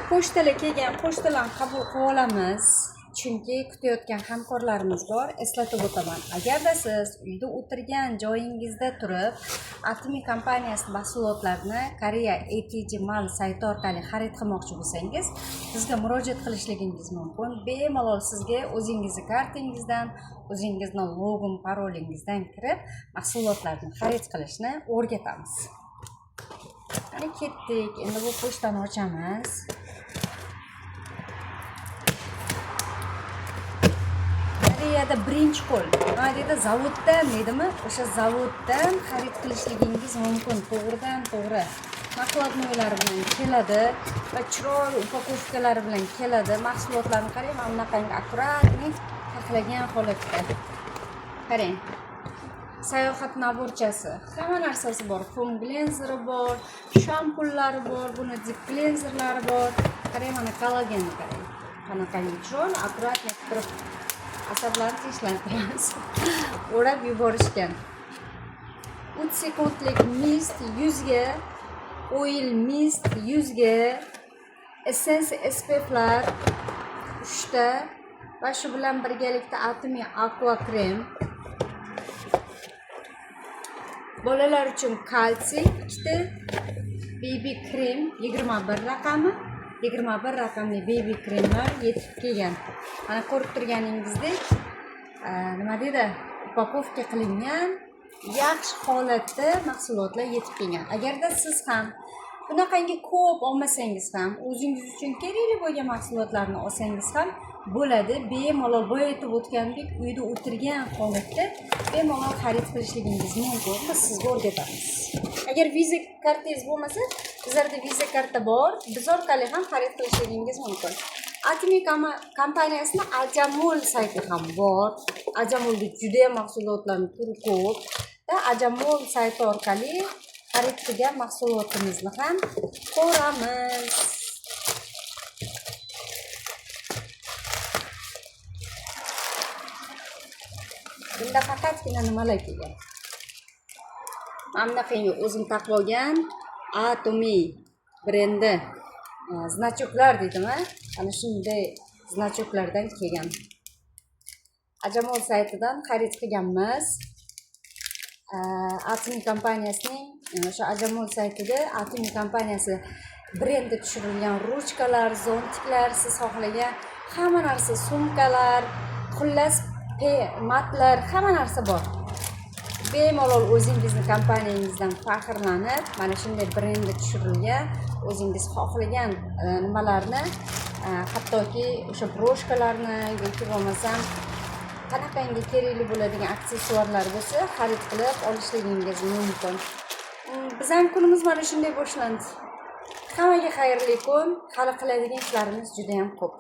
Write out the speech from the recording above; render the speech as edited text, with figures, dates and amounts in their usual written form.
pochtalar kelgan pochtalarni qabul qilib olamiz. Chunki kutayotgan hamkorlarimiz bor. Eslatib o'taman. Agarda siz uyda o'tirgan joyingizda turib, Atomiy kompaniyasi mahsulotlarini Koreya ATG Mall sayti orqali xarid qilmoqchi bo'lsangiz, bizga murojaat qilishligingiz mumkin. Bemalol sizga o'zingizning kartingizdan, o'zingizning login, parolingizdan kirib, mahsulotlarni xarid qilishni o'rgatamiz. Qani ketdik. Endi bu pochtani ochamiz. Koreyada birinchi qo'l. Nima deydi? Zavoddan deydimi? O'sha zavoddan xarid qilishligingiz mumkin. To'g'ridan-to'g'ri. Mahsulotlar bilan keladi va chiroyli upakovkalari bilan keladi. Mahsulotlarni qarang, mana bunaqangi akkuratni taxlagan holatda. Qarang. Sayohat naborchasi. Hamma narsasi bor. Foam glenzeri bor, shampunlari bor, buni dip glenzerlari bor. Qarang, mana kollagenni qarang. Qanaqangi chiroyli akkuratni turib asablarni tinchlantiramiz. O'rab yuborishgan. 3 sekundlik mist yuzga, oil mist yuzga, essence SPF'lar 3 ta va shu bilan birgalikda Atomiy aqua krem. Bolalar uchun kalsiy 2 ta, baby krem 21 raqami. 21 raqamli baby kremlar yetib kelgan. Mana ko'rib turganingizdek, nima deydi? Upakovka qilingan, yaxshi holatda mahsulotlar yetib kelgan. Agarda siz ham bunaqangi ko'p olmasangiz ham, o'zingiz uchun kerakli bo'lgan mahsulotlarni olsangiz ham bo'ladi. Bemalol boya aytib o'tgandek, uyda o'tirgan holatda bemalol xarid qilishligingiz mumkin. Biz sizga o'rgatamiz. Agar Visa kartangiz bo'lmasa, bizlarda Visa karta bor. Biz orqali ham xarid qilishligingiz mumkin. Atomiy kompaniyasining Ajamol sayti ham bor. Ajamolda juda ham mahsulotlarning turi ko'p. Ajamol sayti orqali xarid qilgan mahsulotimizni ham ko'ramiz. Bunda faqatgina nimalar kelgan? Mana bunaqangi o'zim taqib olgan Atomiy brendi значокlar deydimi? Ana shunday значокlardan kelgan. Ajamol saytidan xarid qilganmiz. Atomiy kompaniyasining o'sha Ajamol saytida Atomiy kompaniyasi brendi tushirilgan ruchkalar, zontiklar, siz xohlagan hamma narsa, sumkalar, xullas matlar, hamma narsa bor. Bemalol o'zingizning kompaniyangizdan faxrlanib, mana shunday brendi tushirilgan, o'zingiz xohlagan nimalarni, hattoki o'sha broshkalarni yoki bo'lmasam qanaqangi kerakli bo'ladigan aksessuarlar bo'lsa, xarid qilib olishligingiz mumkin. Bizning kunimiz mana shunday boshlandi. Hammaga xayrli kun. Hali qiladigan ishlarimiz juda ham ko'p.